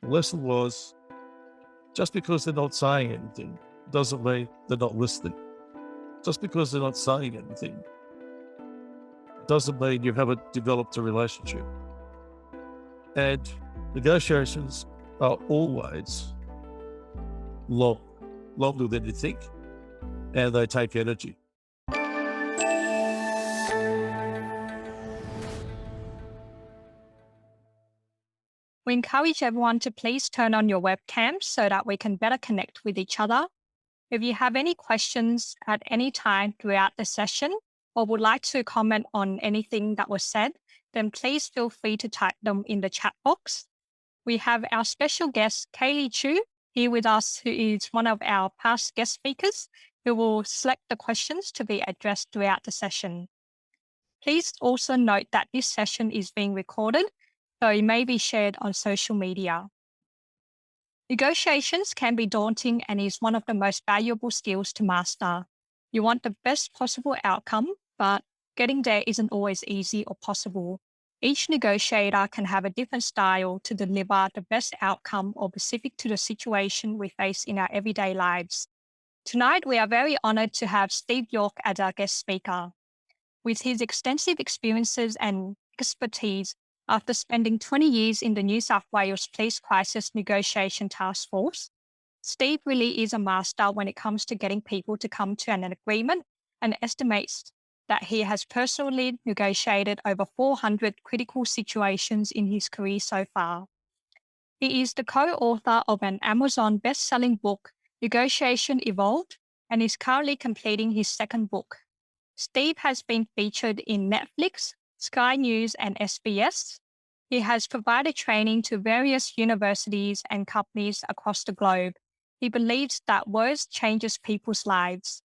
The lesson was, just because they're not saying anything doesn't mean they're not listening. Just because they're not saying anything doesn't mean you haven't developed a relationship. And negotiations are always longer than you think, and they take energy. We encourage everyone to please turn on your webcams so that we can better connect with each other. If you have any questions at any time throughout the session or would like to comment on anything that was said, then please feel free to type them in the chat box. We have our special guest, Kaylee Chu, here with us, who is one of our past guest speakers, who will select the questions to be addressed throughout the session. Please also note that this session is being recorded, so it may be shared on social media. Negotiations can be daunting and is one of the most valuable skills to master. You want the best possible outcome, but getting there isn't always easy or possible. Each negotiator can have a different style to deliver the best outcome or specific to the situation we face in our everyday lives. Tonight, we are very honored to have Steve York as our guest speaker. With his extensive experiences and expertise, after spending 20 years in the New South Wales Police Crisis Negotiation Task Force, Steve really is a master when it comes to getting people to come to an agreement and estimates that he has personally negotiated over 400 critical situations in his career so far. He is the co-author of an Amazon best-selling book, Negotiation Evolved, and is currently completing his second book. Steve has been featured in Netflix, Sky News, and SBS. He has provided training to various universities and companies across the globe. He believes that words changes people's lives.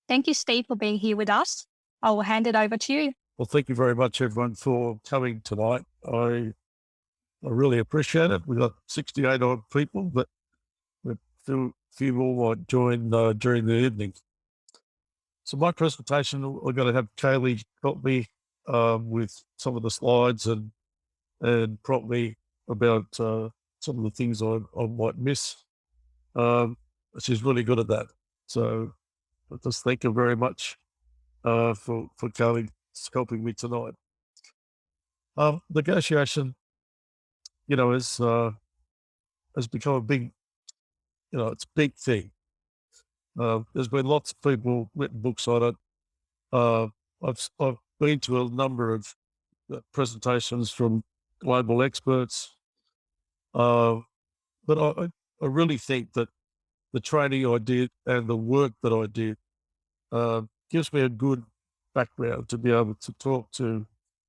Thank you, Steve, for being here with us. I will hand it over to you. Well, thank you very much, everyone, for coming tonight. I really appreciate it. We've got 68 odd people, but a few more might join during the evening. So my presentation, we're going to have Kaylee help me with some of the slides and prompt me about some of the things I might miss. She's really good at that. So I just thank her very much for Kaylee helping me tonight. Negotiation, has become a big, it's a big thing. There's been lots of people written books on it. I've been to a number of presentations from global experts, but I really think that the training I did and the work that I did gives me a good background to be able to talk to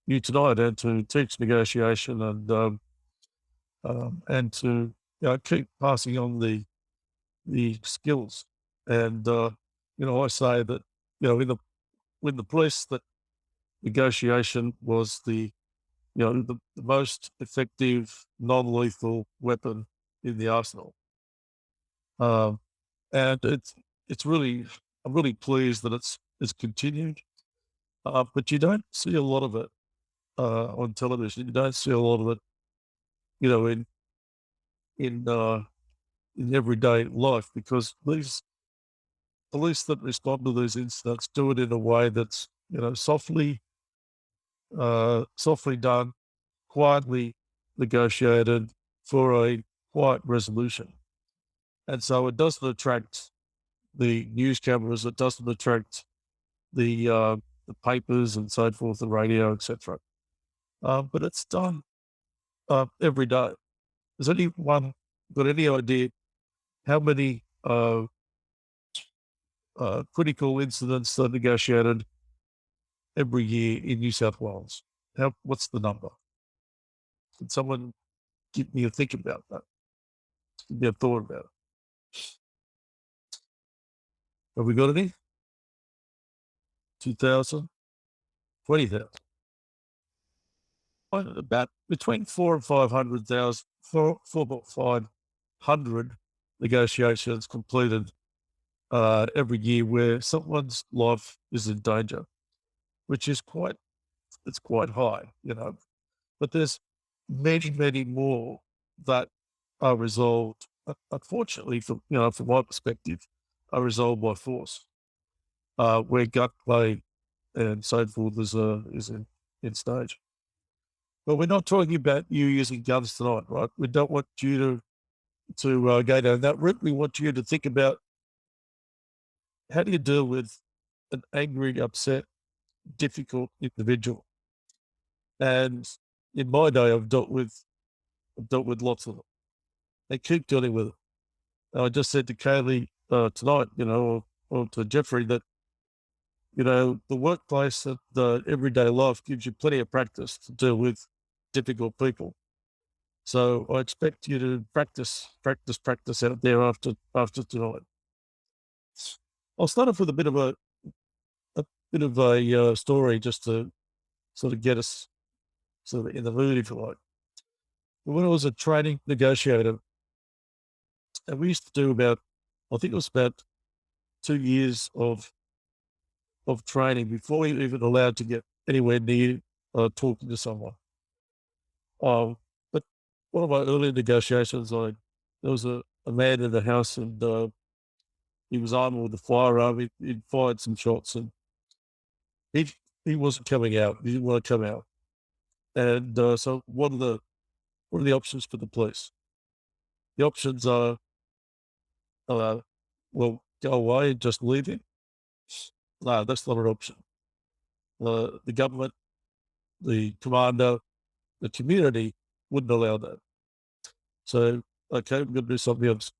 you tonight and to teach negotiation and to keep passing on the skills. And I say that in the police that negotiation was the most effective non-lethal weapon in the arsenal. And it's really, I'm really pleased that it's continued. But you don't see a lot of it on television. You don't see a lot of it, in everyday life, because these police that respond to these incidents do it in a way that's softly done, quietly negotiated for a quiet resolution. And so it doesn't attract the news cameras, it doesn't attract the papers and so forth, the radio, etc. But it's done every day. Has anyone got any idea how many critical incidents are negotiated every year in New South Wales? What's the number? Can someone give me a think about that? Give me a thought about it. Have we got any? 2,000? 20,000? About between 4 and 500,000, 500 negotiations completed every year where someone's life is in danger, which is quite high, But there's many, many more that are resolved, unfortunately, from my perspective, are resolved by force, where gut play and so forth is in stage. But we're not talking about you using guns tonight, right? We don't want you to go down that route. We want you to think about how do you deal with an angry, upset, difficult individual. And in my day, I've dealt with lots of them. They keep dealing with it. And I just said to Kaylee tonight, or to Jeffrey, that the workplace and the everyday life gives you plenty of practice to deal with difficult people. So I expect you to practice out there after tonight. I'll start off with a bit of a story just to sort of get us sort of in the mood, if you like. When I was a training negotiator, and we used to do I think it was about 2 years of training before we were even allowed to get anywhere near talking to someone. But one of my early negotiations, there was a man in the house, and he was armed with a firearm. He'd fired some shots, and he he wasn't coming out. He didn't want to come out. And so, what are the options for the police? The options are, uh, well, go away and just leave him. No, that's not an option. The government, the commander, the community wouldn't allow that. So, okay, we're going to do something else.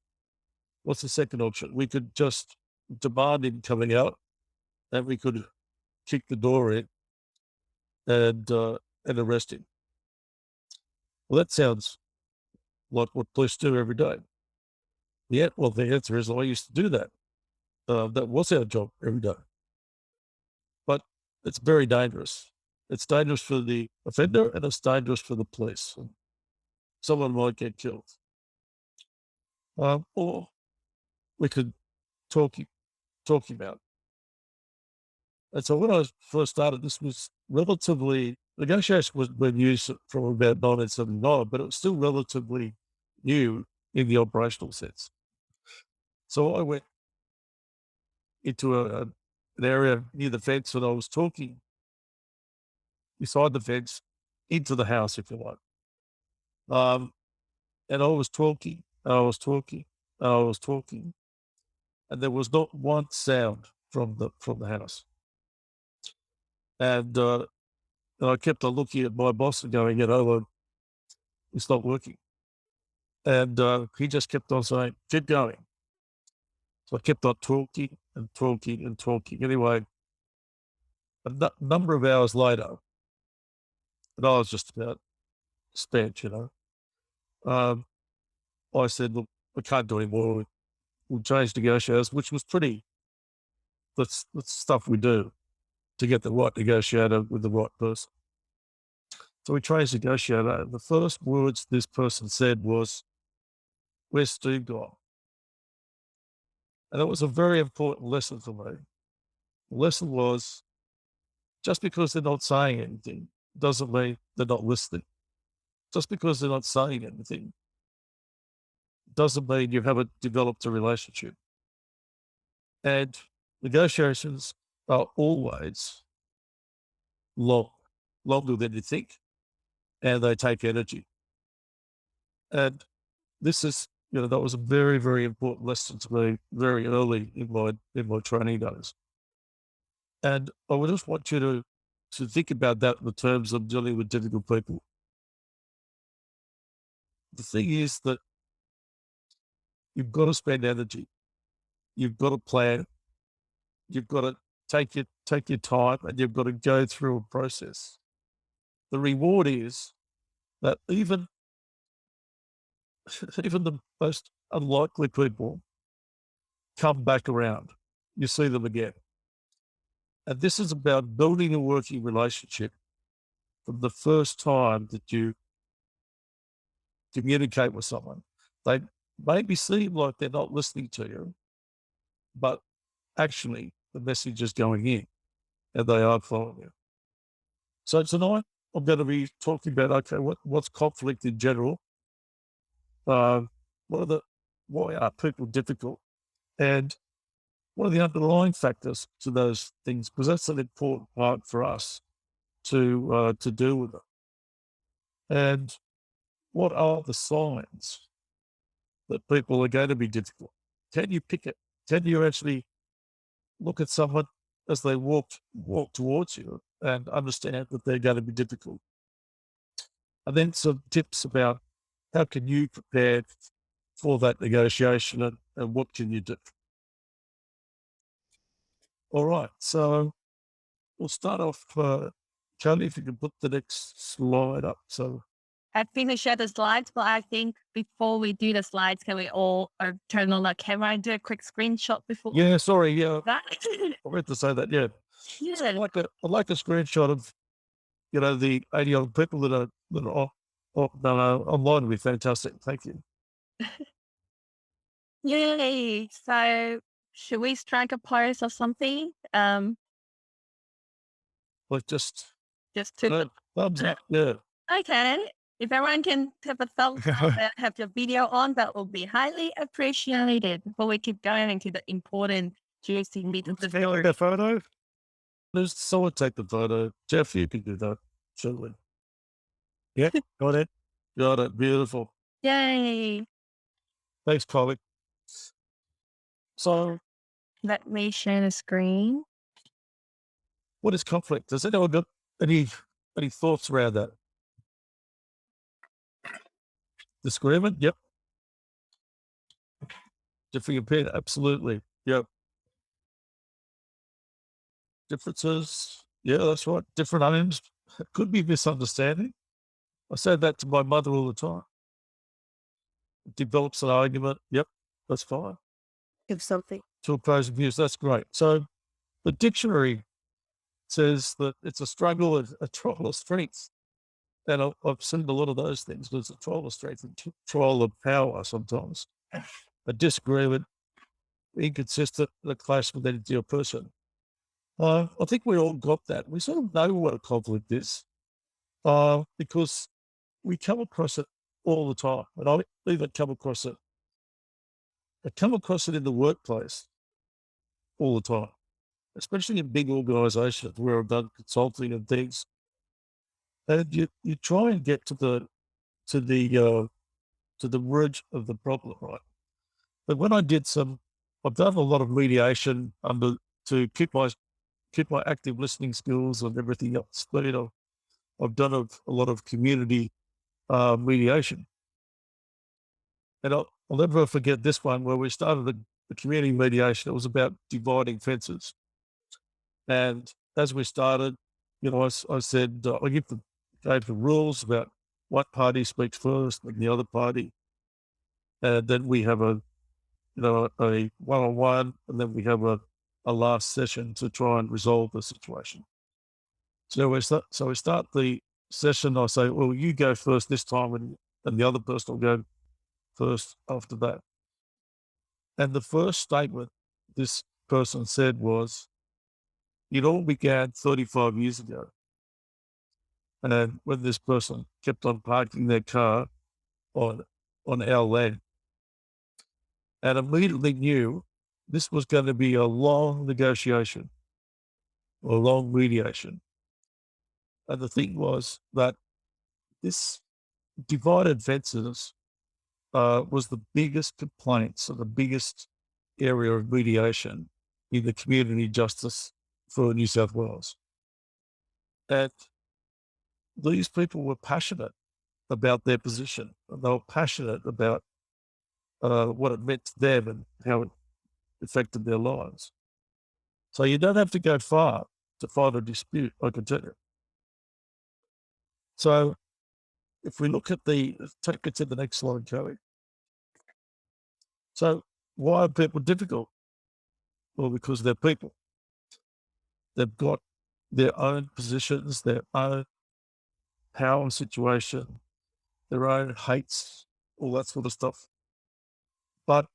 What's the second option? We could just demand him coming out, and we could kick the door in and arrest him. Well, that sounds like what police do every day. Yeah, well, the answer is, I used to do that. That was our job every day. But it's very dangerous. It's dangerous for the offender, and it's dangerous for the police. And someone might get killed. Or we could talk talk about. And so when I first started, this was relatively negotiation was been used from about 1979, but it was still relatively new in the operational sense. So I went into an area near the fence, and I was talking beside the fence into the house, if you like. And I was talking, and I was talking, and I was talking, and there was not one sound from the house. And I kept on looking at my boss and going, it's not working. And he just kept on saying, keep going. So I kept on talking and talking and talking. Anyway, number of hours later, and I was just about spent. Um, I said, look, we can't do anymore. We'll change negotiators, which was that's stuff we do to get the right negotiator with the right person. So we changed negotiator. And the first words this person said was, where's Steve gone? And it was a very important lesson for me. The lesson was, just because they're not saying anything doesn't mean they're not listening. Just because they're not saying anything doesn't mean you haven't developed a relationship. And negotiations are always long, longer than you think, and they take energy. And that was a very, very important lesson to me very early in my training days. And I would just want you to think about that in the terms of dealing with difficult people. The thing is that you've got to spend energy. You've got to plan. You've got to take your time, and you've got to go through a process. The reward is that even even the most unlikely people come back around. You see them again. And this is about building a working relationship from the first time that you communicate with someone. They maybe seem like they're not listening to you, but actually the message is going in, and they are following you. So tonight I'm going to be talking about, okay, what's conflict in general? uh, what are the why are people difficult, and what are the underlying factors to those things? Because that's an important part for us to deal with it. And what are the signs that people are going to be difficult? Can you pick it? Can you actually look at someone as they walk towards you and understand that they're going to be difficult? And then some tips about how can you prepare for that negotiation, and what can you do? All right, so we'll start off. Charlie, if you can put the next slide up. So I finished share the slides, but I think before we do the slides, can we all turn on the camera and do a quick screenshot before yeah, sorry, yeah, that? I meant to say that. Yeah, Yeah. I'd like a screenshot of the 80 odd people that are online. Would be fantastic. Thank you. Yay. So should we strike a pose or something? Like just Just to thumbs up. Yeah. okay. If everyone can have a thumbs up and have your video on, that will be highly appreciated. Before we keep going into the important juicy meat of the Take a photo. There's someone take the photo. Jeff, you can do that. Certainly. Yeah, got it. Got it. Beautiful. Yay. Thanks, colleague. So, Let me share the screen. what is conflict? Has anyone got any thoughts around that? Disagreement? Yep. Differing opinion? Absolutely. Yep. Differences? Yeah, that's right. Different aims. Could be misunderstanding. I say that to my mother all the time. Develops an argument. Yep, that's fine. Give something. Two opposing views. That's great. So the dictionary says that it's a struggle, a trial of strength. And I've seen a lot of those things. There's a trial of strength and trial of power sometimes. A disagreement, inconsistent, a clash with any dear person. I think we all got that. We sort of know what a conflict is because we come across it all the time. And I even come across it. I come across it in the workplace all the time, especially in big organizations where I've done consulting and things. And you try and get to the to the root of the problem, right? But when I've done a lot of mediation to keep my active listening skills and everything else. But I've done a lot of community mediation, and I'll never forget this one where we started the community mediation. It was about dividing fences, and as we started, I said I gave the rules about what party speaks first and the other party, and then we have a one-on-one, and then we have a last session to try and resolve the situation. So we start the session. I say, well, you go first this time, and the other person will go first after that. And the first statement this person said was, it all began 35 years ago. And when this person kept on parking their car on our land, and immediately knew this was going to be a long negotiation, a long mediation. And the thing was that this divided fences was the biggest complaints and the biggest area of mediation in the community justice for New South Wales. And these people were passionate about their position, and they were passionate about what it meant to them and how it affected their lives. So you don't have to go far to find a dispute, I can tell you. So if we look at take it to the next slide, Joey. So why are people difficult? Well, because they're people. They've got their own positions, their own power situation, their own hates, all that sort of stuff. But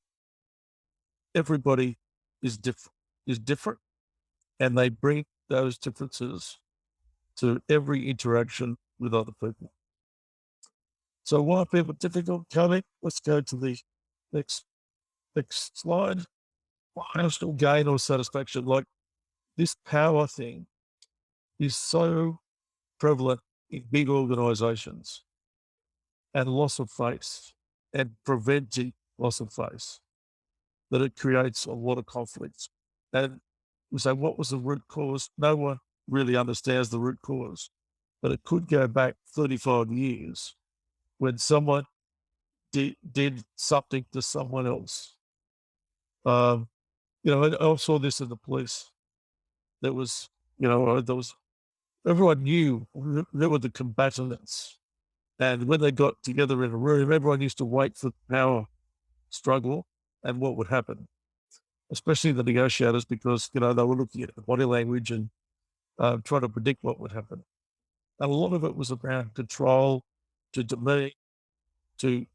everybody is different, and they bring those differences to every interaction with other people. So why are people difficult coping? Let's go to the next slide. Emotional gain or satisfaction, like this power thing is so prevalent in big organizations, and loss of face and preventing loss of face, that it creates a lot of conflicts. And we say, what was the root cause? No one really understands the root cause, but it could go back 35 years when someone did something to someone else. I saw this in the police. There was, everyone knew there were the combatants. And when they got together in a room, everyone used to wait for the power struggle and what would happen, especially the negotiators, because, they were looking at the body language and trying to predict what would happen. And a lot of it was around control, to demean, to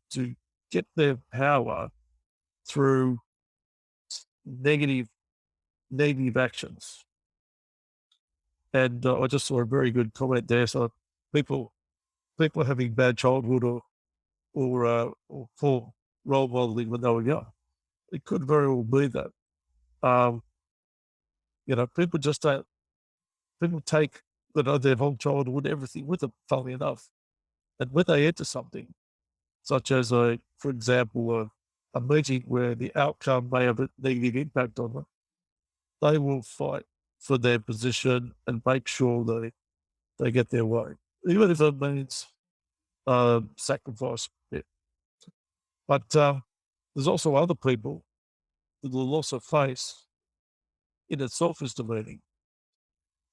get their power through negative actions. And I just saw a very good comment there. So people having bad childhood or poor role modeling when they were young, it could very well be that. People just don't. People take their whole childhood, everything with them. Funnily enough, and when they enter something, such as for example, a meeting where the outcome may have a negative impact on them, they will fight for their position and make sure they get their way, even if it means sacrifice. Yeah. But there's also other people that the loss of face in itself is demeaning,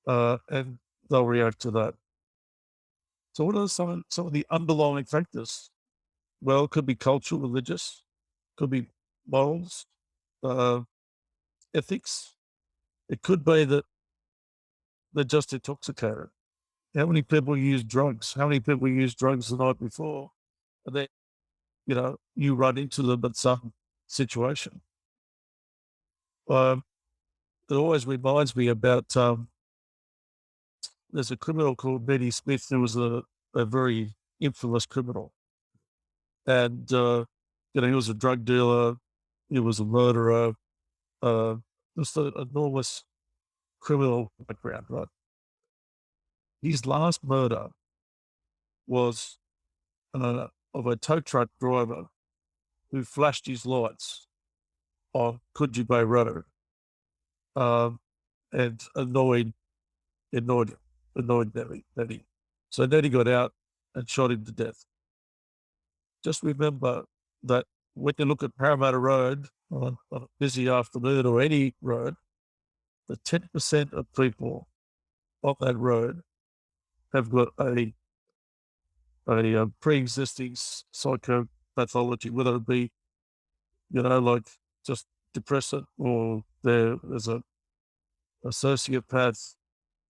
and they'll react to that. So what are some of the underlying factors? Well, it could be cultural, religious, could be morals, uh, ethics. It could be that they're just intoxicated. How many people use drugs? How many people use drugs the night before? And then, you run into them at some situation. It always reminds me about, there's a criminal called Benny Smith. Who was a very infamous criminal. And, he was a drug dealer. He was a murderer, just an enormous criminal background, right? His last murder was of a tow truck driver who flashed his lights on Coogee Bay Road, and annoyed Nettie. So Nettie got out and shot him to death. Just remember that when you look at Parramatta Road on a busy afternoon or any road, the 10% of people on that road have got a pre-existing psychopathology, whether it be, like just depressant or there's a sociopath,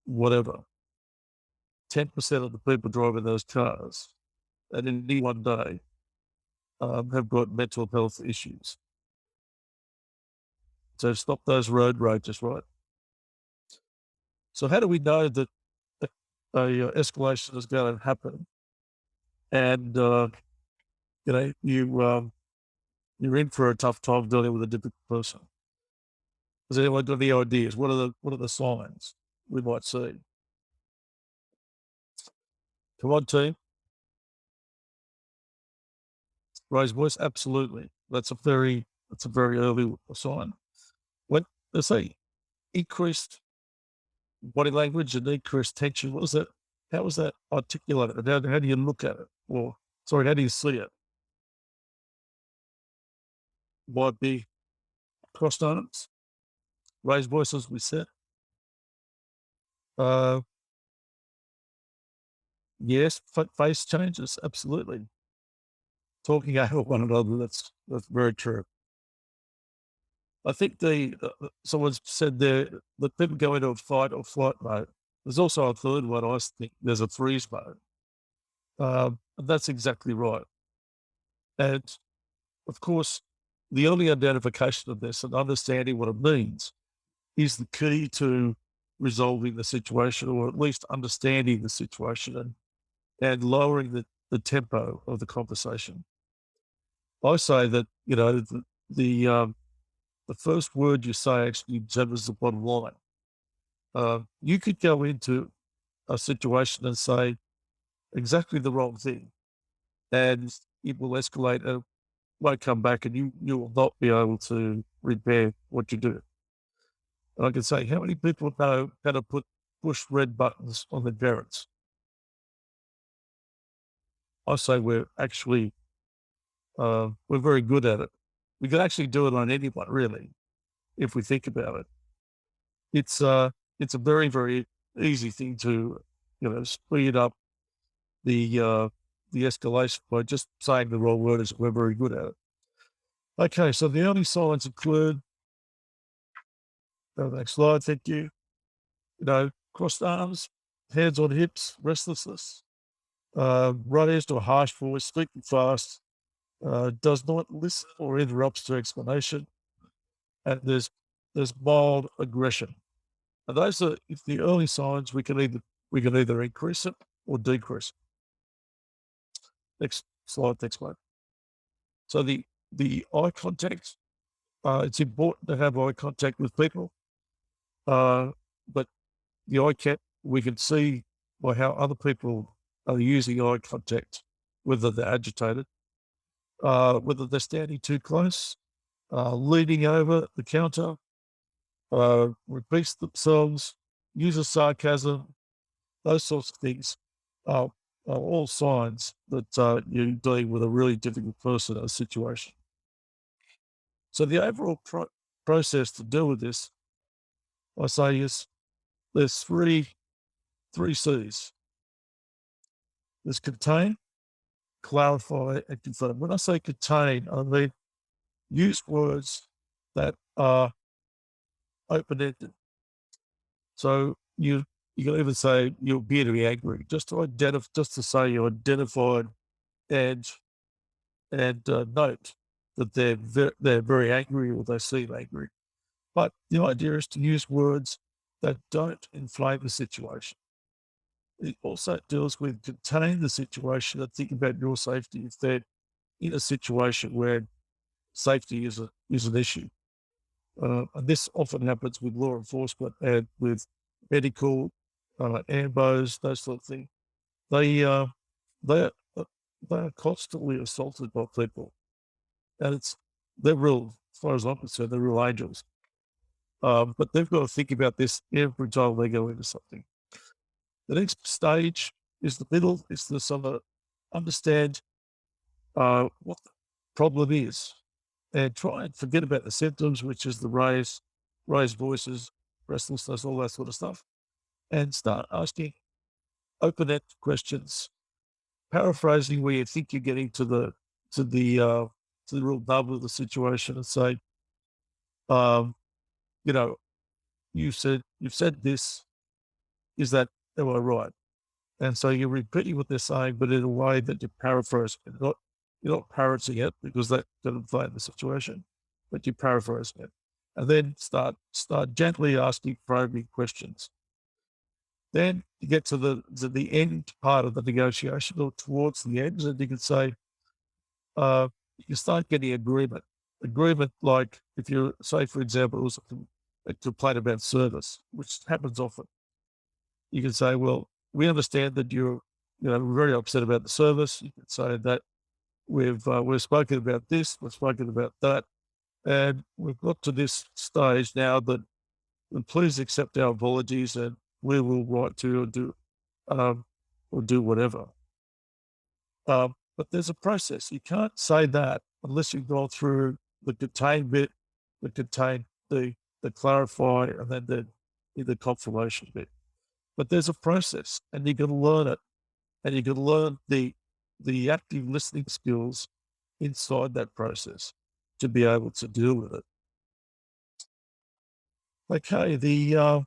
whatever. 10% of the people driving those cars at any one day have got mental health issues. So stop those road rages, right? So how do we know that a escalation is going to happen? And you're in for a tough time dealing with a difficult person. Has anyone got any ideas? What are the signs we might see? Come on, team. Raise voice. Absolutely. That's a very early sign. When they say increased body language and increased tension, what was that? How was that articulated? How do you look at it? Or sorry, how do you see it? Might be crossed arms, raised voices, we said. Yes, face changes, absolutely. Talking over one another, that's very true. I think someone's said there that people go into a fight or flight mode. There's also a third one. I think there's a freeze mode. And that's exactly right. And of course, the early identification of this and understanding what it means is the key to resolving the situation, or at least understanding the situation and lowering the tempo of the conversation. I say that, the first word you say actually determines the bottom line. You could go into a situation and say exactly the wrong thing, and it will escalate and won't come back, and you will not be able to repair what you do. And I can say, how many people know how to push red buttons on their parents? I say we're actually we're very good at it. We can actually do it on anyone, really, if we think about it. It's a very, very easy thing to, speed up the escalation by just saying the wrong word. Is we're very good at it. Okay, so the early signs include, next slide, thank you. Crossed arms, hands on hips, restlessness, raised or harsh voice, speaking fast, does not listen or interrupts to explanation, and there's mild aggression. And those are if the early signs. We can either increase it or decrease it. Next slide, next one. So the eye contact, it's important to have eye contact with people, but the eye contact we can see by how other people are using eye contact, whether they're agitated, whether they're standing too close, leaning over the counter, repeats themselves, uses sarcasm, those sorts of things are all signs that you're dealing with a really difficult person in a situation. So the overall process to deal with this, I say, is there's three C's. There's contain, clarify, and confirm. When I say contain, I mean use words that are open-ended. So you can even say you appear to be angry, just to say you identified and note that they're very angry or they seem angry. But the idea is to use words that don't inflame the situation. It also deals with contain the situation and think about your safety if they're in a situation where safety is an issue. And this often happens with law enforcement and with medical, ambos, those sort of things. They they uh, they are constantly assaulted by people, and they're real. As far as I'm concerned, they're real angels. But they've got to think about this every time they go into something. The next stage is the middle. Is to sort of understand what the problem is, and try and forget about the symptoms, which is the raised voices, restlessness, all that sort of stuff, and start asking open-ended questions, paraphrasing where you think you're getting to the uh, to the real nub of the situation, and say, um, you know, you've said this. Is that am I right? And so you're repeating what they're saying, but in a way that you paraphrase it. You're not parroting it because that doesn't inflate the situation, but you're paraphrasing it. And then start gently asking probing questions. Then you get to the end part of the negotiation or towards the end, and you can say, you start getting agreement. Agreement, like if you say, for example, it was a complaint about service, which happens often. You can say, well, we understand that you're, very upset about the service. You can say that we've spoken about this, we've spoken about that, and we've got to this stage now that please accept our apologies, and we will write to you or do whatever. But there's a process. You can't say that unless you've gone through the contain bit, the clarify, and then the confirmation bit. But there's a process, and you can learn it, and you can learn the active listening skills inside that process to be able to deal with it. Okay, the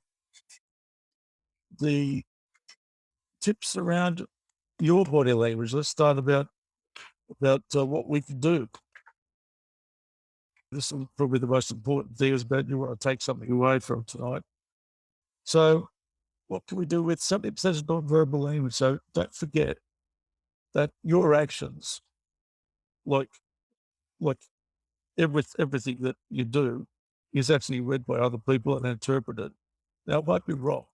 tips around your body language. Let's start about what we can do. This is probably the most important thing is about you want to take something away from tonight. So what can we do with 70% of nonverbal language? So don't forget, that your actions, like everything that you do, is actually read by other people and interpreted. Now, it might be wrong,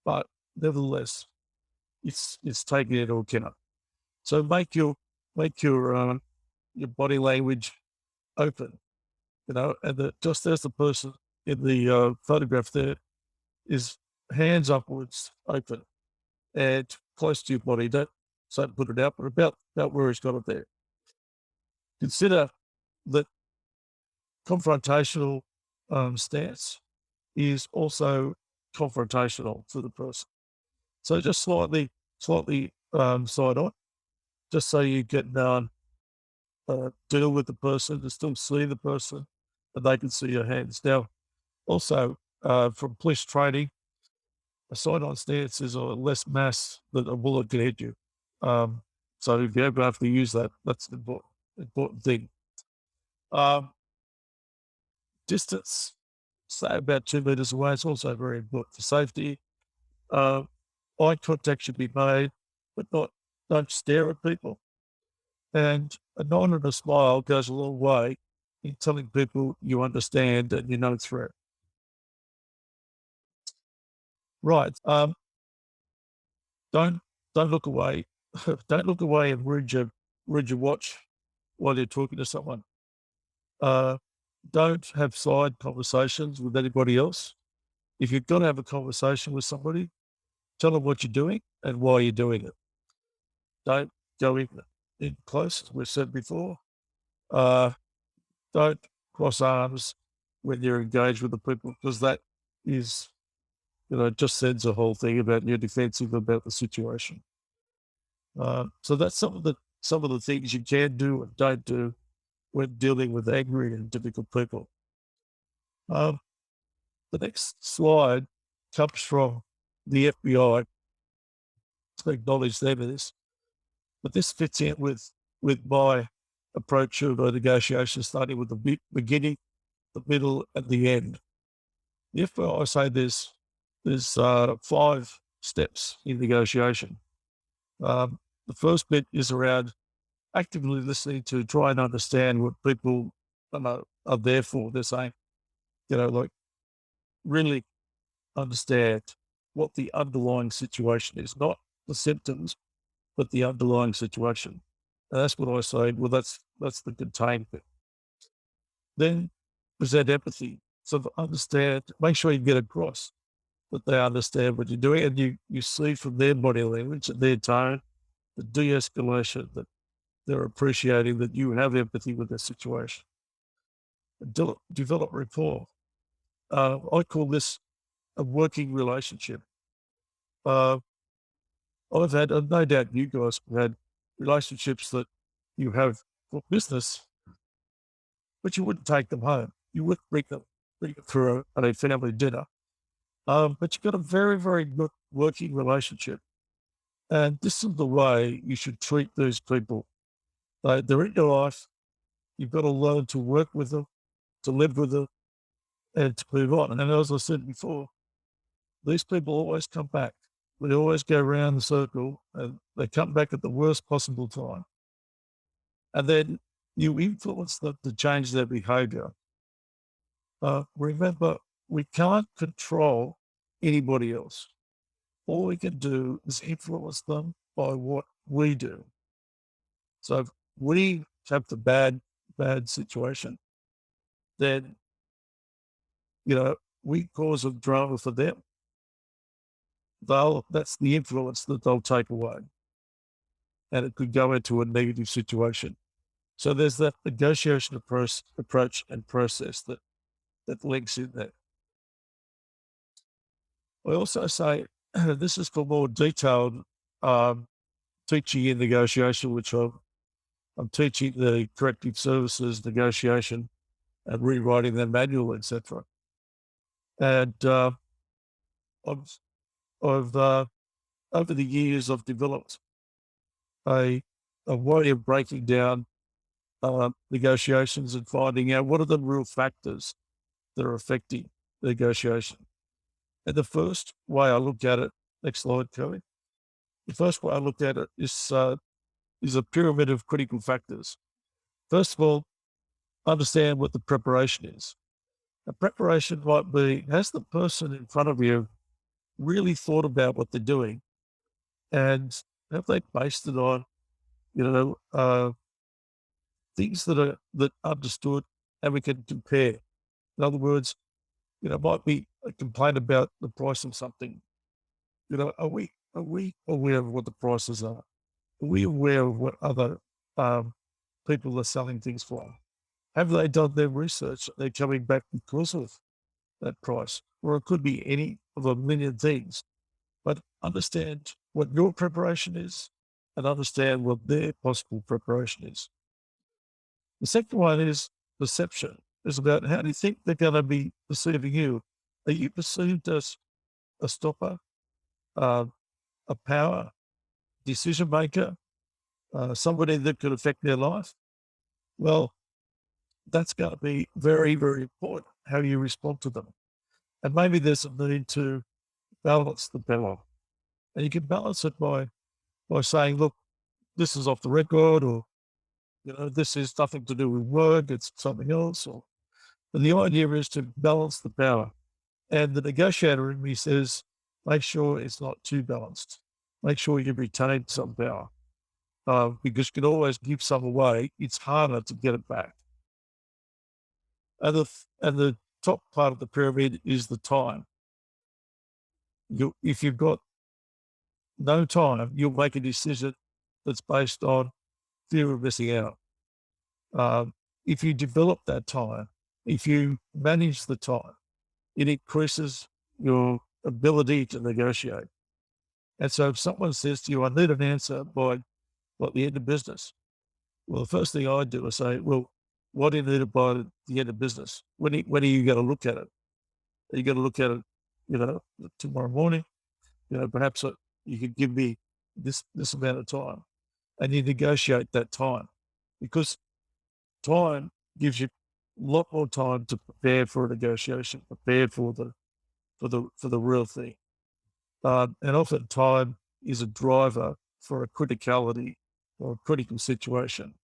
but nevertheless, it's taken into account. So make your body language open, and just as the person in the photograph there is hands upwards, open and close to your body. Don't put it out, but about where he's got it there. Consider that confrontational stance is also confrontational to the person. So just slightly side on, just so you get deal with the person, to still see the person, and they can see your hands. Now, also from police training, a side-on stance is less mass that a bullet can hit you. So if you ever have to use that, that's an important thing. Distance, say about 2 meters away, is also very important for safety. Eye contact should be made, but don't stare at people. And a nod and a smile goes a long way in telling people you understand and you're no threat. Right. Don't look away. Don't look away and read your watch while you're talking to someone. Don't have side conversations with anybody else. If you're going to have a conversation with somebody, tell them what you're doing and why you're doing it. Don't go in close, as we've said before. Don't cross arms when you're engaged with the people, because that is, just sends a whole thing about you're defensive about the situation. So that's some of the things you can do and don't do when dealing with angry and difficult people. The next slide comes from the FBI. To acknowledge them in this, but this fits in with my approach of a negotiation, starting with the beginning, the middle, and the end. The FBI say there's 5 steps in negotiation. The first bit is around actively listening to try and understand what people are there for. They're saying, like, really understand what the underlying situation is, not the symptoms, but the underlying situation. And that's what I say. Well, that's the contained bit. Then present empathy. So to understand, make sure you get across that they understand what you're doing, and you see from their body language and their tone, the de-escalation, that they're appreciating that you have empathy with their situation. Develop rapport. I call this a working relationship. I've had, no doubt you guys have had relationships that you have for business, but you wouldn't take them home. You wouldn't bring them for a family dinner. But you've got a very, very good working relationship. And this is the way you should treat these people. They're in your life. You've got to learn to work with them, to live with them, and to move on. And as I said before, these people always come back. They always go around the circle, and they come back at the worst possible time. And then you influence them to change their behavior. Remember, we can't control anybody else. All we can do is influence them by what we do. So if we have the bad situation, then, we cause a drama for them. That's the influence that they'll take away. And it could go into a negative situation. So there's that negotiation approach and process that links in there. I also say this is for more detailed teaching in negotiation, which I'm teaching the corrective services negotiation and rewriting their manual, etc. And I've over the years I've developed a way of breaking down negotiations and finding out what are the real factors that are affecting negotiation. And the first way I look at it, next slide, Kelly. The first way I look at it is is a pyramid of critical factors. First of all, understand what the preparation is. A preparation might be, has the person in front of you really thought about what they're doing, and have they based it on, things that understood and we can compare. In other words, might be a complaint about the price of something. Are we aware of what the prices are? Are we aware of what other um, people are selling things for? Have they done their research? They're coming back because of that price, or it could be any of a million things. But understand what your preparation is, and understand what their possible preparation is. The second one is perception. It's about how do you think they're going to be perceiving you? Are you perceived as a stopper, uh, a power, decision maker, somebody that could affect their life? Well, that's going to be very, very important how you respond to them. And maybe there's a need to balance the power. And you can balance it by saying, look, this is off the record, or, this is nothing to do with work, it's something else. And the idea is to balance the power. And the negotiator in me says, make sure it's not too balanced. Make sure you retain some power. Because you can always give some away. It's harder to get it back. And the top part of the pyramid is the time. If you've got no time, you'll make a decision that's based on fear of missing out. If you develop that time, if you manage the time, it increases your ability to negotiate. And so if someone says to you, I need an answer by the end of business, well, the first thing I do is say, well, what do you need by the end of business? When are you going to look at it? Are you going to look at it, tomorrow morning? Perhaps you could give me this amount of time, and you negotiate that time, because time gives you a lot more time to prepare for a negotiation, prepare for the real thing. And often time is a driver for a criticality or a critical situation.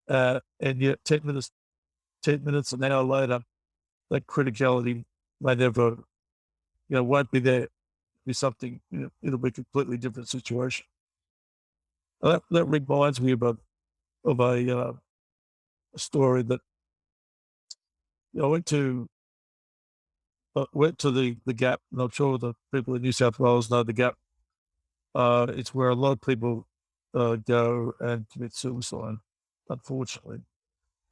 And yet 10 minutes, an hour later, that criticality may never, won't be there. Be something, it'll be a completely different situation. That reminds me of a story that I went to the Gap, and I'm sure the people in New South Wales know the Gap. It's where a lot of people go and commit suicide, unfortunately.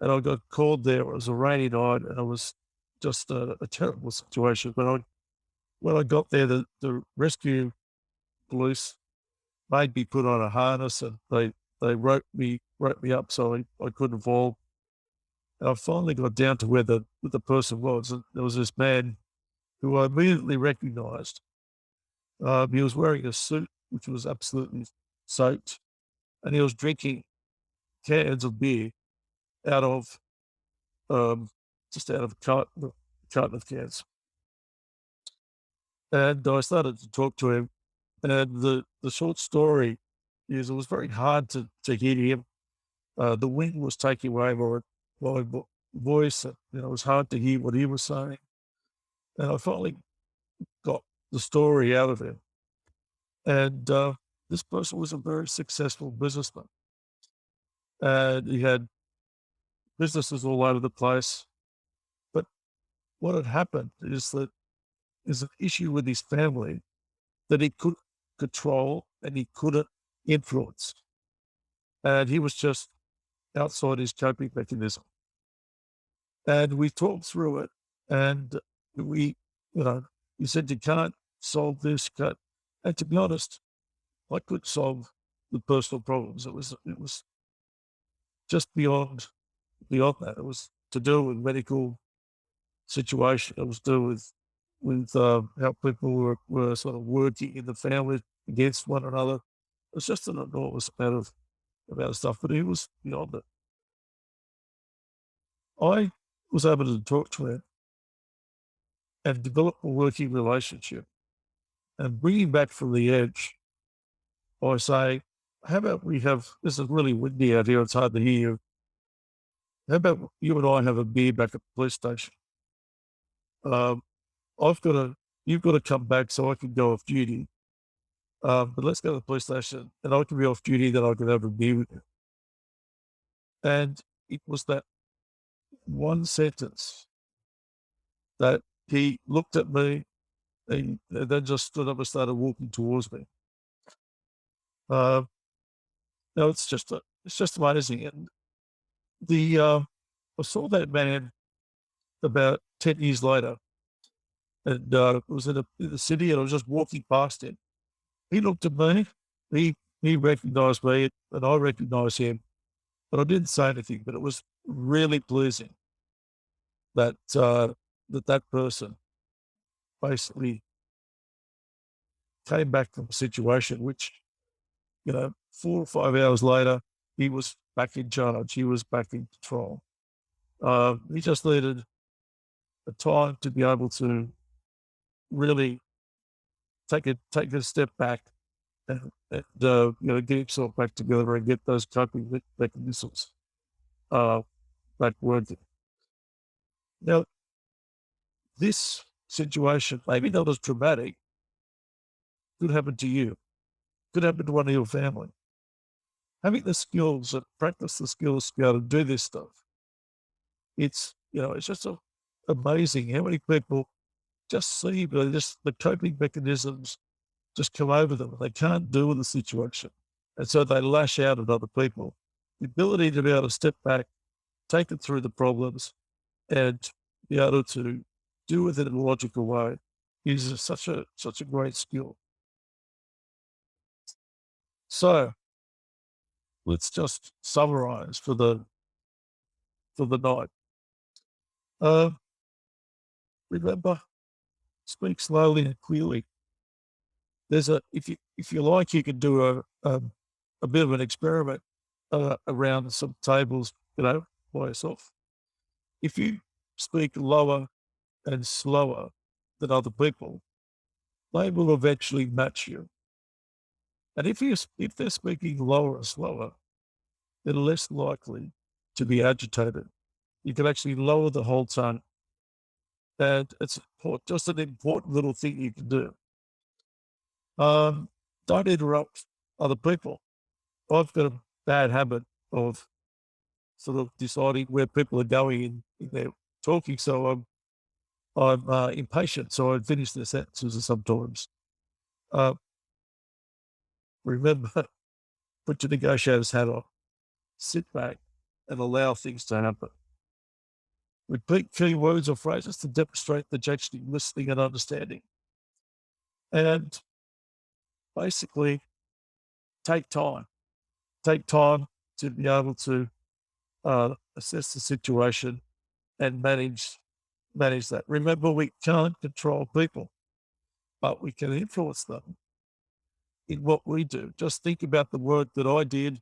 And I got called there. It was a rainy night, and it was just a terrible situation. But when I got there, the rescue police made me put on a harness, and they roped me up so I couldn't fall. And I finally got down to where the person was, and there was this man who I immediately recognised. He was wearing a suit which was absolutely soaked, and he was drinking cans of beer out of just out of a carton of cans. And I started to talk to him, and the short story is it was very hard to hear him. The wind was taking away my voice, and it was hard to hear what he was saying. And I finally got the story out of him. And this person was a very successful businessman, and he had businesses all over the place. But what had happened is an issue with his family that he couldn't control and he couldn't influence. And he was just outside his coping mechanism. And we talked through it, and we, he said, you can't solve this. And to be honest, I couldn't solve the personal problems. It was just beyond that. It was to do with medical situation. It was to do with how people were sort of working in the family against one another. It was just an enormous amount of stuff, but he was beyond it. I was able to talk to him and develop a working relationship and bring him back from the edge by saying, how about we have, this is really windy out here, it's hard to hear you. How about you and I have a beer back at the police station? Um, you've got to come back so I can go off duty. But let's go to the police station and I can be off duty, then I can have a beer with you. And it was that one sentence that he looked at me and then just stood up and started walking towards me. No, it's just amazing. And I saw that man about 10 years later, and it was in the city, and I was just walking past him. He looked at me, he recognized me, and I recognized him, but I didn't say anything. But it was really pleasing that that person basically came back from a situation which, 4 or 5 hours later, he was back in charge. He was back in control. He just needed the time to be able to really take a step back and get himself back together and get those coping mechanisms back working. Now, this situation, maybe not as traumatic, could happen to you, could happen to one of your family. Having the skills and practice the skills to be able to do this stuff, it's just amazing how many people just see the coping mechanisms just come over them. They can't deal with the situation. And so they lash out at other people. The ability to be able to step back, take it through the problems, and be able to deal with it in a logical way is such a great skill. So let's just summarize for the night. Remember, speak slowly and clearly. If you like, you can do a bit of an experiment around some tables, by yourself. If you speak lower and slower than other people, they will eventually match you. And if they're speaking lower and slower, they're less likely to be agitated. You can actually lower the whole tone, and it's just an important little thing you can do. Don't interrupt other people. I've got a bad habit of sort of deciding where people are going in their talking, so I'm impatient, so I finish their sentences sometimes. Uh, remember, put your negotiator's hat on, sit back, and allow things to happen. Repeat key words or phrases to demonstrate that you're actually listening and understanding. And basically, take time. Take time to be able to assess the situation and manage that. Remember, we can't control people, but we can influence them in what we do. Just think about the work that I did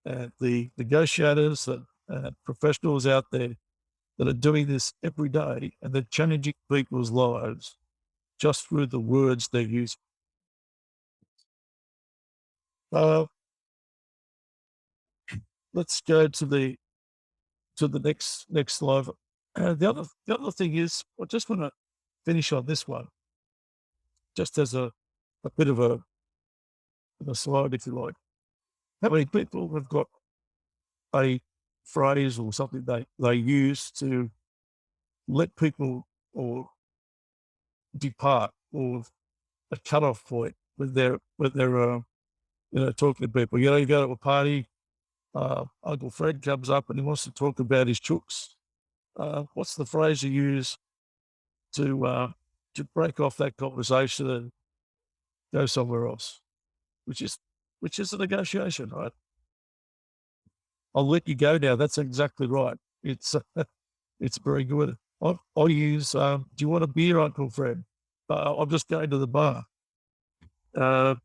and the negotiators and professionals out there that are doing this every day, and they're changing people's lives just through the words they use. Let's go to the next slide. The other thing is, I just want to finish on this one, just as a bit of a slide, if you like. How many people have got a phrase or something they use to let people or depart, or a cutoff point when they're talking to people? You go to a party, Uncle Fred comes up and he wants to talk about his chooks. What's the phrase you use to break off that conversation and go somewhere else? Which is a negotiation, right? I'll let you go now. That's exactly right. It's it's very good. I'll use, do you want a beer, Uncle Fred? I'm just going to the bar. But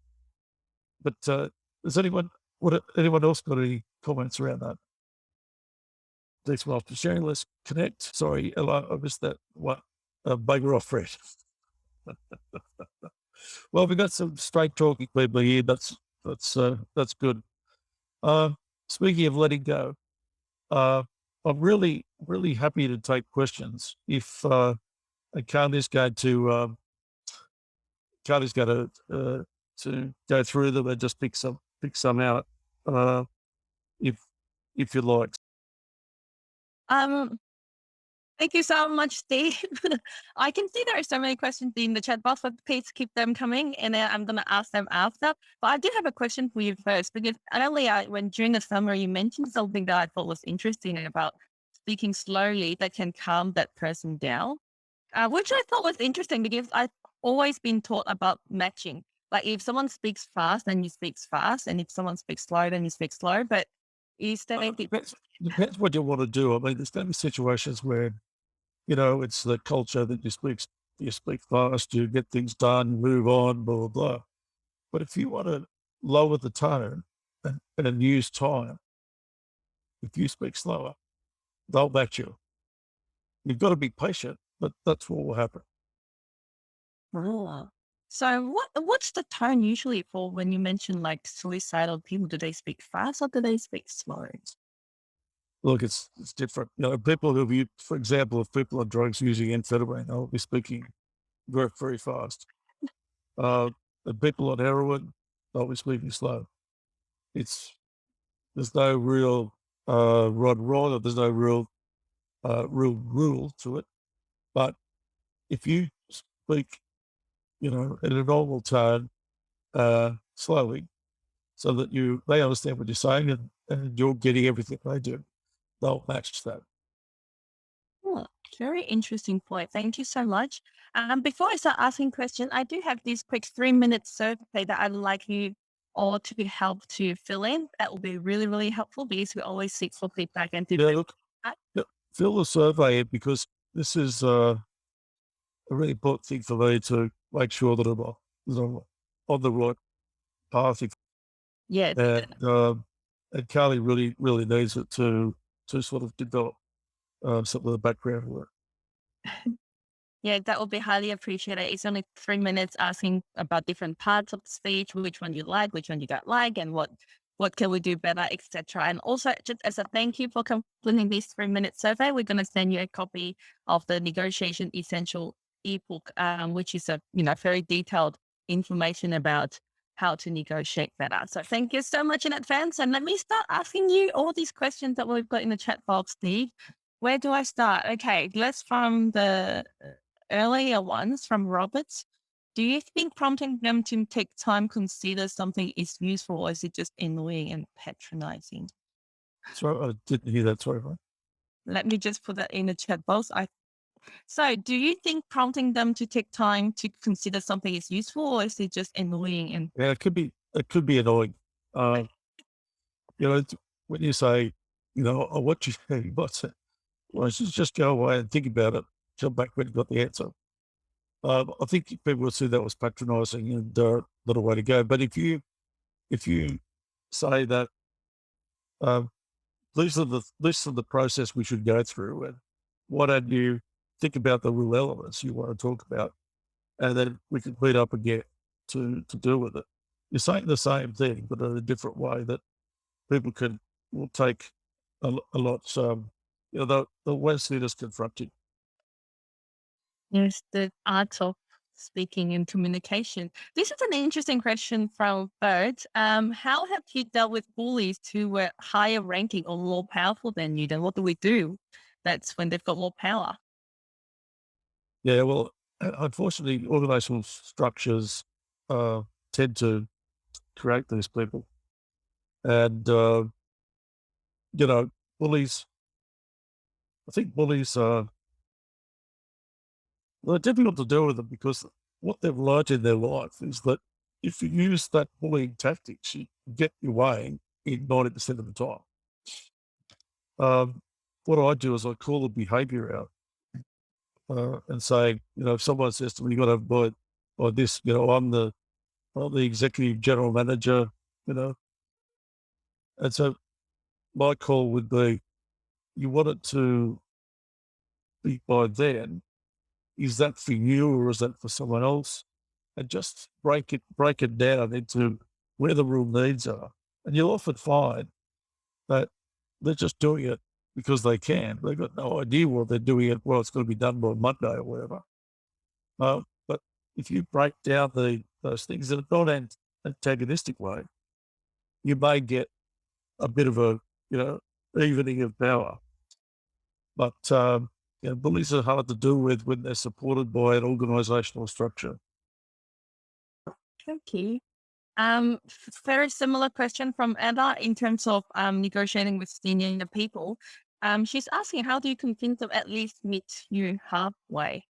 does anyone else got any comments around that? Thanks well for sharing. Let's connect. Sorry, Ella, I missed that one. Bugger off, Fred. Well, we've got some straight talking people here. That's good. Uh, Speaking of letting go, uh, I'm really, really happy to take questions. If Carly's going to Carly's going to go through them and just pick some out, uh, if if you like. Um, Thank you so much, Steve. I can see there are so many questions in the chat box, but please keep them coming, and then I'm gonna ask them after. But I do have a question for you first, because earlier, when during the summer, you mentioned something that I thought was interesting about speaking slowly that can calm that person down, which I thought was interesting because I've always been taught about matching. Like if someone speaks fast, then you speak fast, and if someone speaks slow, then you speak slow. But is there anything? Depends what you want to do. I mean, there's going to be situations where it's the culture that you speak fast, you get things done, move on, blah blah blah. But if you want to lower the tone and use time, if you speak slower, they'll match you. You've got to be patient, but that's what will happen. Oh. So what's the tone usually for when you mention like suicidal people? Do they speak fast or do they speak slow? Look, it's different. People who use, for example, if people on drugs using amphetamine, they'll be speaking very, very fast. The people on heroin, they'll be speaking slow. It's There's no real right and wrong, or there's no real rule to it. But if you speak, in a normal tone, slowly, so that they understand what you're saying, and you're getting everything they do, they'll match that. Oh, very interesting point. Thank you so much. Before I start asking questions, I do have this quick 3 minute survey that I'd like you all to help to fill in. That will be really, really helpful because we always seek for feedback and to Yeah, look, feedback. yeah, fill the survey in, because this is a really important thing for me to make sure that I'm on the right path. Yes. And Carly really, really needs it to sort of develop some of the background work. Yeah, that would be highly appreciated. It's only 3 minutes asking about different parts of the speech, which one you like, which one you don't like, and what can we do better, etc. And also, just as a thank you for completing this 3 minute survey, we're going to send you a copy of the Negotiation Essential ebook, which is a very detailed information about how to negotiate better. So thank you so much in advance, and let me start asking you all these questions that we've got in the chat box, Steve. Where do I start? Okay, let's from the earlier ones from Roberts. Do you think prompting them to take time consider something is useful, or is it just annoying and patronizing? So I didn't hear that. Sorry, mate. Let me just put that in the chat box. So do you think prompting them to take time to consider something is useful, or is it just annoying and Yeah, it could be annoying. Uh, when you say, oh, what you say, what's it? Well, just go away and think about it. Come back when you got the answer. I think people would see that was patronising and not a way to go. But if you say that, um, this is the process we should go through, and why don't you think about the real elements you want to talk about, and then we can meet up again to deal with it. You're saying the same thing, but in a different way that people will take a lot. The West leaders confront you. yes, the art of speaking and communication? This is an interesting question from Bert. How have you dealt with bullies who were higher ranking or more powerful than you? Then what do we do? That's when they've got more power. Yeah, well, unfortunately, organizational structures uh, tend to create these people, and you know, bullies. I think bullies are they're difficult to deal with them, because what they've learned in their life is that if you use that bullying tactics, you get your way in 90% of the time. What I do is I call the behaviour out, and say, if someone says to me, "You got to buy this," I'm the executive general manager, you know, and so my call would be, you want it to be by then. Is that for you, or is that for someone else? And just break it down into where the real needs are, And you'll often find that they're just doing it because they can. They've got no idea what they're doing it. Well, it's going to be done by Monday or whatever. But if you break down those things in a non-antagonistic way, you may get a bit of a, evening of power. But, bullies are hard to deal with when they're supported by an organisational structure. Okay. Very similar question from Ella in terms of negotiating with senior people. She's asking, how do you convince them at least meet you halfway?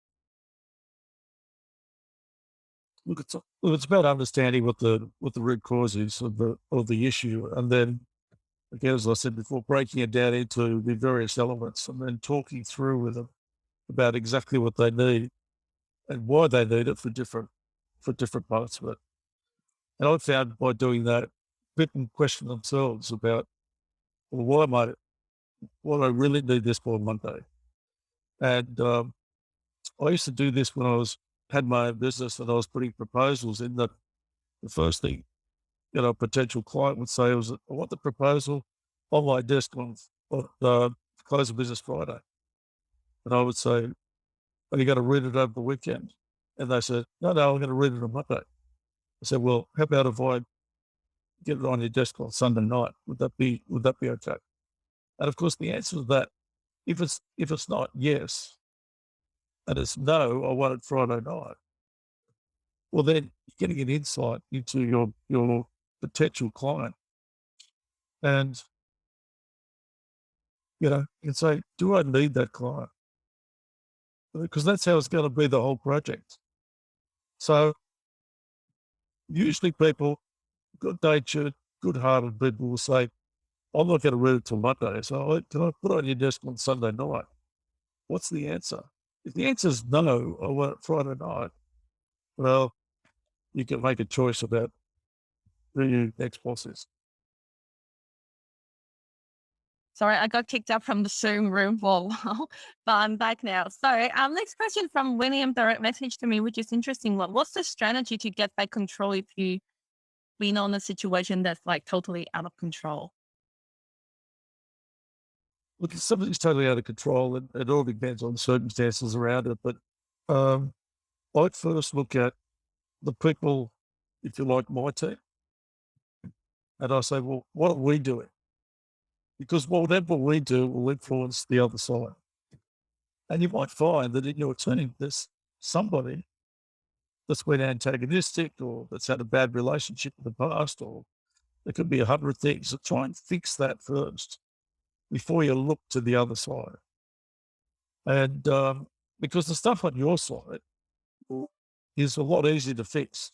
Look, it's about understanding what the root cause is of the issue, and then again, as I said before, breaking it down into the various elements, and then talking through with them about exactly what they need and why they need it for different parts of it. And I've found by doing that, people question themselves about, well, why do I really need this by Monday? And I used to do this when had my own business and I was putting proposals in. The first thing, a potential client would say was, I want the proposal on my desk on close of business Friday. And I would say, are you going to read it over the weekend? And they said, no, I'm going to read it on Monday. I said, well, how about if I get it on your desk on Sunday night? Would that be okay? And of course, the answer to that, if it's not yes, and it's no, I want it Friday night, well, then you're getting an insight into your potential client. And, you can say, do I need that client? Because that's how it's going to be the whole project. So usually people, good-natured, good-hearted people will say, I'm not going to read it till Monday. So can I put it on your desk on Sunday night? What's the answer? If the answer is no, I want it Friday night, well, you can make a choice about who your next boss is. Sorry, I got kicked out from the Zoom room for a while, but I'm back now. So, next question from William, direct message to me, which is interesting. What's the strategy to get back control if you've been on a situation that's like totally out of control? Look, if something's totally out of control, and it all depends on the circumstances around it. But I'd first look at the people, if you like, my team, and I say, well, what are we doing? Because whatever we do will influence the other side. And you might find that in your team, there's somebody that's been antagonistic or that's had a bad relationship in the past, or there could be 100 things. So try and fix that first before you look to the other side. And because the stuff on your side is a lot easier to fix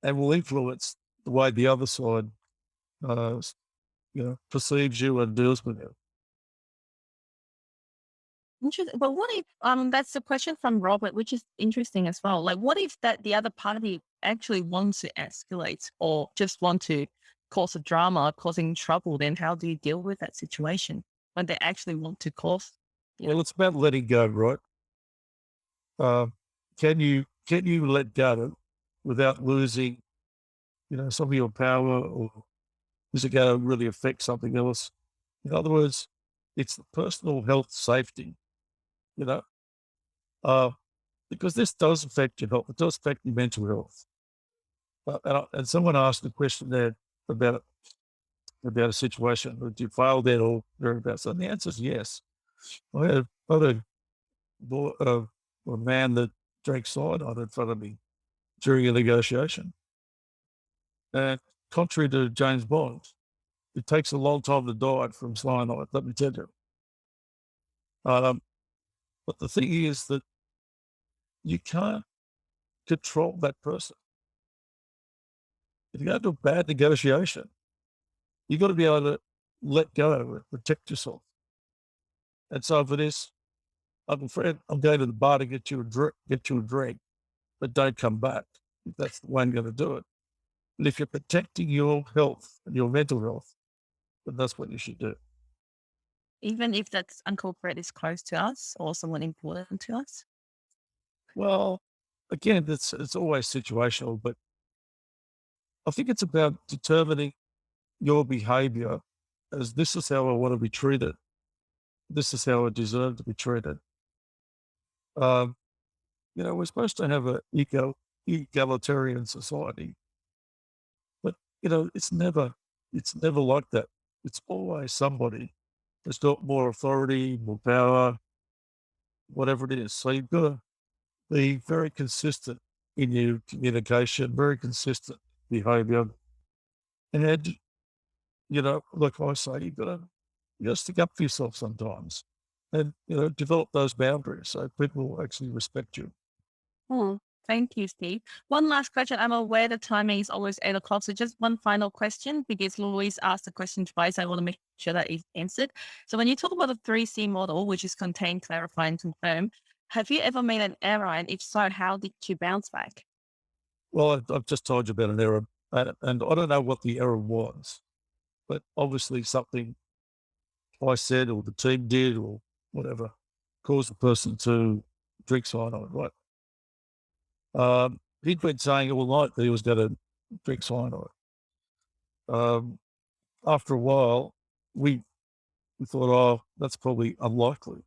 and will influence the way the other side, uh, perceives you and deals with you. Interesting. But what if that's the question from Robert, which is interesting as well. Like, what if that the other party actually wants to escalate or just want to cause a drama, causing trouble? Then how do you deal with that situation when they actually want to cause? Yeah. Well, it's about letting go, right? Can you let go without losing, some of your power, or is it going to really affect something else? In other words, it's the personal health safety, you know, uh, because this does affect your health. It does affect your mental health. And someone asked a question there about a situation. Did you fail there or thereabouts? And the answer is yes. I had a man that drank cyanide in front of me during a negotiation. And contrary to James Bond, it takes a long time to die from cyanide, let me tell you. But the thing is that you can't control that person. If you go to a bad negotiation, you've got to be able to let go and protect yourself. And so for this, I'm afraid I'm going to the bar to get you a drink, but don't come back. If that's the way I'm going to do it. And if you're protecting your health and your mental health, then that's what you should do. Even if that's Uncle Fred is close to us or someone important to us. Well, again, it's always situational, but I think it's about determining your behaviour as this is how I want to be treated. This is how I deserve to be treated. Um, we're supposed to have an egalitarian society, but it's never like that. It's always somebody that's got more authority, more power, whatever it is. So you've got to be very consistent in your communication, very consistent behaviour. And, like I say, you got to stick up for yourself sometimes and, develop those boundaries so people will actually respect you. Oh, thank you, Steve. One last question. I'm aware the timing is always 8 o'clock. So just one final question, because Louise asked the question twice. I want to make sure that is answered. So when you talk about the 3C model, which is contain, clarify, and confirm, have you ever made an error? And if so, how did you bounce back? Well, I've just told you about an error, and I don't know what the error was, but obviously something I said or the team did or whatever caused the person to drink cyanide, right? He'd been saying all night that he was going to drink cyanide. After a while, we thought, oh, that's probably unlikely.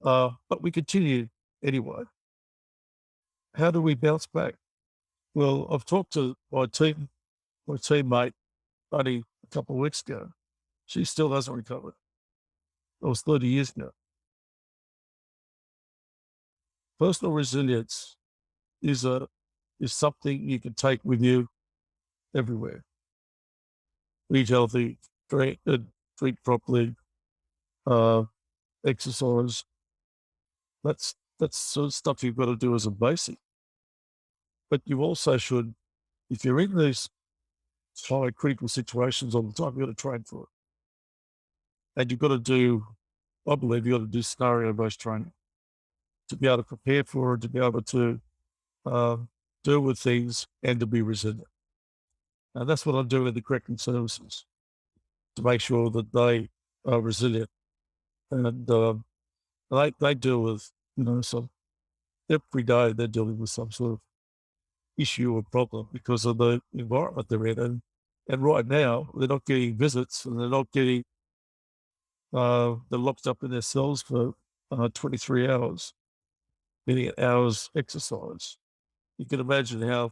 But we continued anyway. How do we bounce back? Well, I've talked to my teammate only a couple of weeks ago. She still hasn't recovered. That was 30 years ago. Personal resilience is something you can take with you everywhere. Eat healthy, drink properly, uh, exercise. That's sort of stuff you've got to do as a basic. But you also should, if you're in these high critical situations all the time, you've got to train for it. And you've got to do, I believe you've got to do scenario-based training to be able to prepare for it, to be able to deal with things and to be resilient. And that's what I do with the correcting services to make sure that they are resilient. And they deal with, some every day they're dealing with some sort of issue or problem because of the environment they're in. And right now they're not getting visits and they're not getting, they're locked up in their cells for 23 hours, getting an hour's exercise. You can imagine how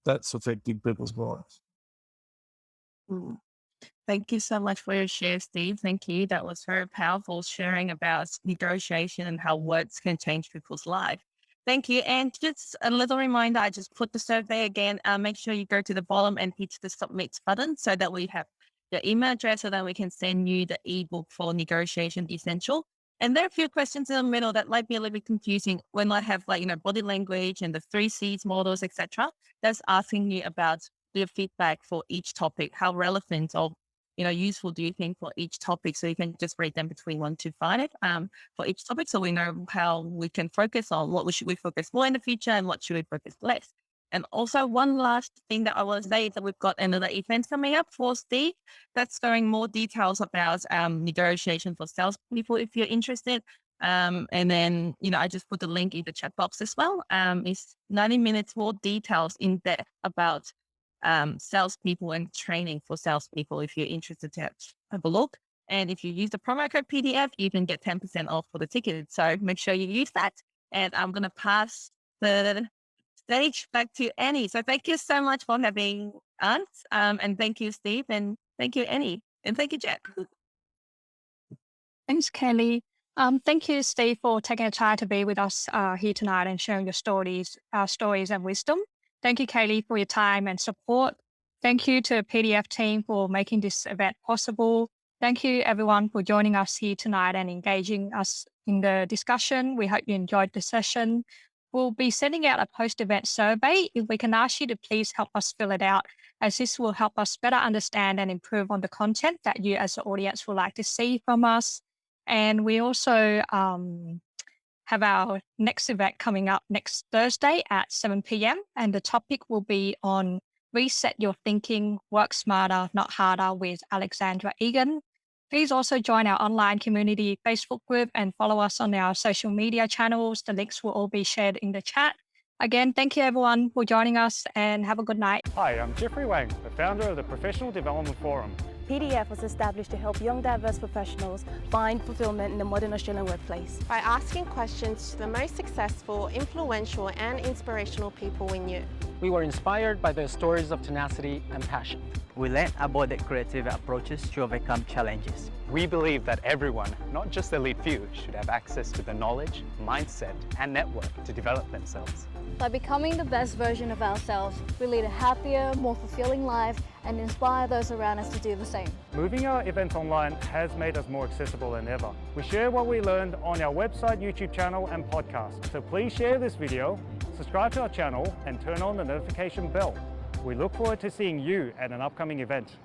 that's affecting people's minds. Mm. Thank you so much for your share, Steve. Thank you. That was very powerful sharing about negotiation and how words can change people's life. Thank you. And just a little reminder, I just put the survey again. Make sure you go to the bottom and hit the submit button so that we have your email address so that we can send you the ebook for Negotiation Essential. And there are a few questions in the middle that might be a little bit confusing when I have body language and the 3Cs models, etc. That's asking you about the feedback for each topic, how relevant or useful do you think for each topic? So you can just rate them between 1 to 5 for each topic. So we know how we can focus on should we focus more in the future and what should we focus less. And also one last thing that I want to say is that we've got another event coming up for Steve that's going more details about negotiation for salespeople if you're interested. And then, I just put the link in the chat box as well. It's 90 minutes more details in depth about salespeople and training for salespeople if you're interested to have a look. And if you use the promo code PDF, you can get 10% off for the ticket. So make sure you use that. And I'm going to pass the stage back to Annie. So thank you so much for having us. And thank you, Steve. And thank you, Annie. And thank you, Jack. Thanks, Kelly. Thank you, Steve, for taking the time to be with us here tonight and sharing your stories and wisdom. Thank you, Kaylee, for your time and support. Thank you to the PDF team for making this event possible. Thank you, everyone, for joining us here tonight and engaging us in the discussion. We hope you enjoyed the session. We'll be sending out a post-event survey. If we can ask you to please help us fill it out, as this will help us better understand and improve on the content that you as the audience would like to see from us. And we also have our next event coming up next Thursday at 7 p.m. And the topic will be on Reset Your Thinking, Work Smarter, Not Harder with Alexandra Egan. Please also join our online community Facebook group and follow us on our social media channels. The links will all be shared in the chat. Again, thank you everyone for joining us and have a good night. Hi, I'm Jeffrey Wang, the founder of the Professional Development Forum. PDF was established to help young diverse professionals find fulfillment in the modern Australian workplace. By asking questions to the most successful, influential and inspirational people we knew. We were inspired by their stories of tenacity and passion. We learned about the creative approaches to overcome challenges. We believe that everyone, not just the elite few, should have access to the knowledge, mindset and network to develop themselves. By becoming the best version of ourselves, we lead a happier, more fulfilling life and inspire those around us to do the same. Moving our events online has made us more accessible than ever. We share what we learned on our website, YouTube channel and podcast. So please share this video, subscribe to our channel and turn on the notification bell. We look forward to seeing you at an upcoming event.